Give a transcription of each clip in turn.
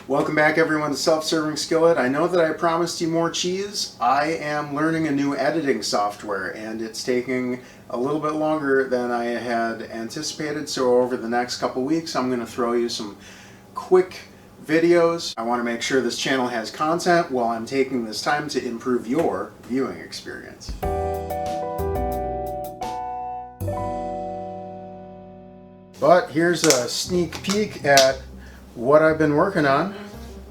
Welcome back everyone to Self-Serving Skillet. I know that I promised you more cheese. I am learning a new editing software and it's taking a little bit longer than I had anticipated, so over the next couple weeks I'm going to throw you some quick videos. I want to make sure this channel has content while I'm taking this time to improve your viewing experience. But here's a sneak peek at what I've been working on.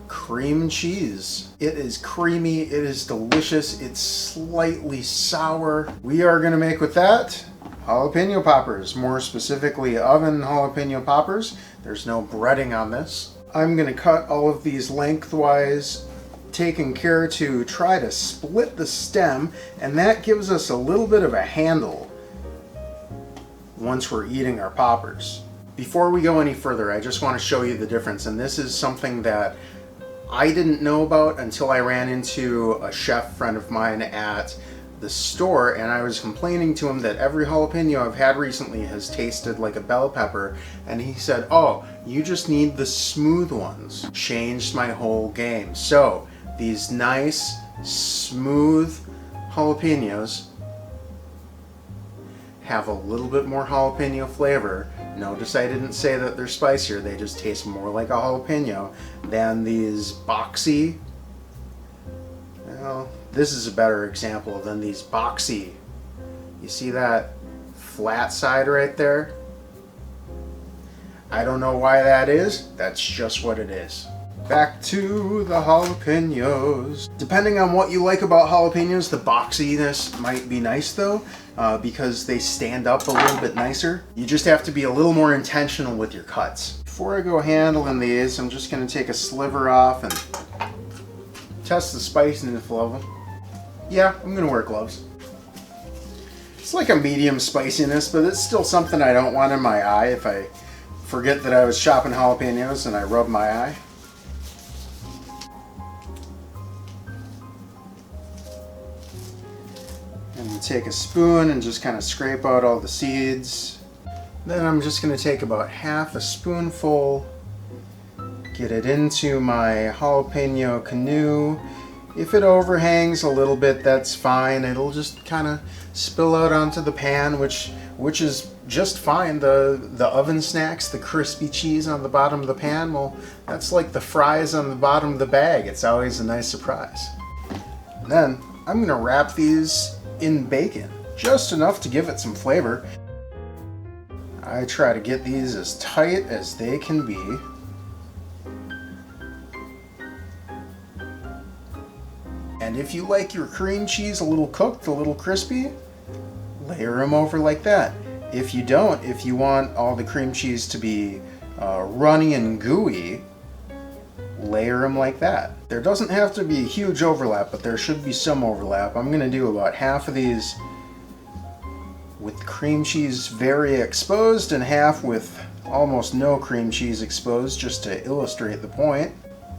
Cream cheese. It is creamy, it is delicious, it's slightly sour. We are going to make with that jalapeno poppers, more specifically oven jalapeno poppers. There's no breading on this. I'm going to cut all of these lengthwise, taking care to try to split the stem, and that gives us a little bit of a handle once we're eating our poppers. Before we go any further, I just want to show you the difference, and this is something that I didn't know about until I ran into a chef friend of mine at the store, and I was complaining to him that every jalapeno I've had recently has tasted like a bell pepper, and he said, oh, you just need the smooth ones. Changed my whole game. So these nice smooth jalapenos have a little bit more jalapeno flavor. Notice I didn't say that they're spicier, they just taste more like a jalapeno than these boxy. Well, this is a better example than these boxy. You see that flat side right there? I don't know why that is, that's just what it is. Back to the jalapenos. Depending on what you like about jalapenos, the boxiness might be nice though, because they stand up a little bit nicer. You just have to be a little more intentional with your cuts. Before I go handling these, I'm just going to take a sliver off and test the spiciness level. Yeah, I'm going to wear gloves. It's like a medium spiciness, but it's still something I don't want in my eye if I forget that I was chopping jalapenos and I rub my eye. And take a spoon and just kind of scrape out all the seeds. Then I'm just going to take about half a spoonful, get it into my jalapeno canoe. If it overhangs a little bit, that's fine. It'll just kind of spill out onto the pan, which is just fine. The oven snacks, the crispy cheese on the bottom of the pan, well, that's like the fries on the bottom of the bag. It's always a nice surprise. And then I'm going to wrap these in bacon, just enough to give it some flavor. I try to get these as tight as they can be. And if you like your cream cheese a little cooked, a little crispy, layer them over like that. If you don't, if you want all the cream cheese to be runny and gooey, layer them like that. There doesn't have to be a huge overlap, but there should be some overlap. I'm going to do about half of these with cream cheese very exposed and half with almost no cream cheese exposed, just to illustrate the point.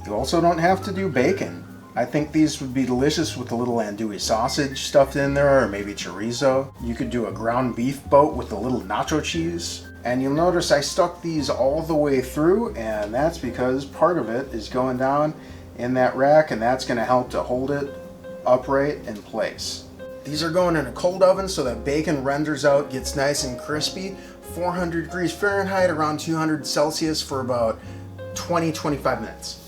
You also don't have to do bacon. I think these would be delicious with a little andouille sausage stuffed in there, or maybe chorizo. You could do a ground beef boat with a little nacho cheese. And you'll notice I stuck these all the way through, and that's because part of it is going down in that rack, and that's going to help to hold it upright in place. These are going in a cold oven so that bacon renders out, gets nice and crispy. 400 degrees Fahrenheit, around 200 Celsius for about 20-25 minutes.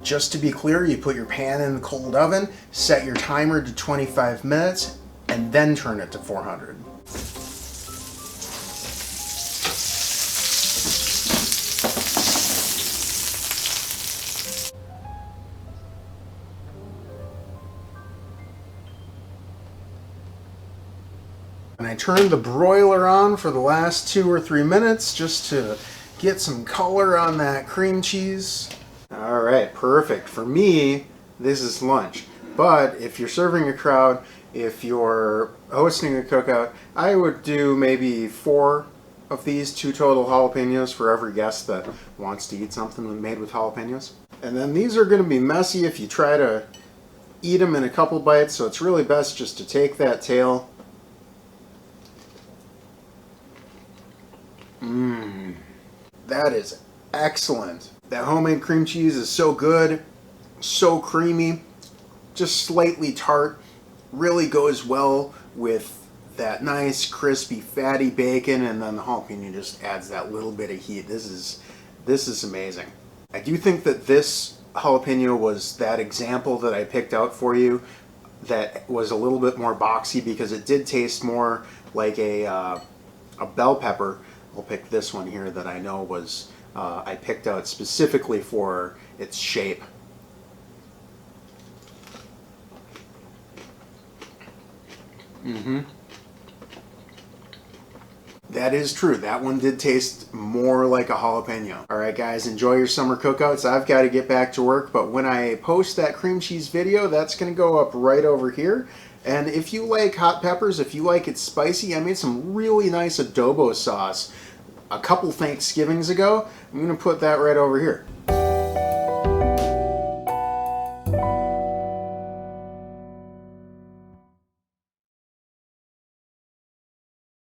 Just to be clear, you put your pan in the cold oven, set your timer to 25 minutes, and then turn it to 400. And I turned the broiler on for the last 2 or 3 minutes just to get some color on that cream cheese. Alright, perfect. For me, this is lunch. But if you're serving a crowd, if you're hosting a cookout, I would do maybe 4 of these, 2 total jalapenos for every guest that wants to eat something made with jalapenos. And then these are going to be messy if you try to eat them in a couple bites, so it's really best just to take that tail. That is excellent. That homemade cream cheese is so good, so creamy, just slightly tart. Really goes well with that nice crispy fatty bacon, and then the jalapeno just adds that little bit of heat. This is amazing. I do think that this jalapeno was that example that I picked out for you that was a little bit more boxy, because it did taste more like a bell pepper. I'll pick this one here that I know was I picked out specifically for its shape. That is true. That one did taste more like a jalapeno. Alright guys, enjoy your summer cookouts. I've got to get back to work, but when I post that cream cheese video, that's going to go up right over here. And if you like hot peppers, if you like it spicy, I made some really nice adobo sauce a couple Thanksgivings ago. I'm going to put that right over here.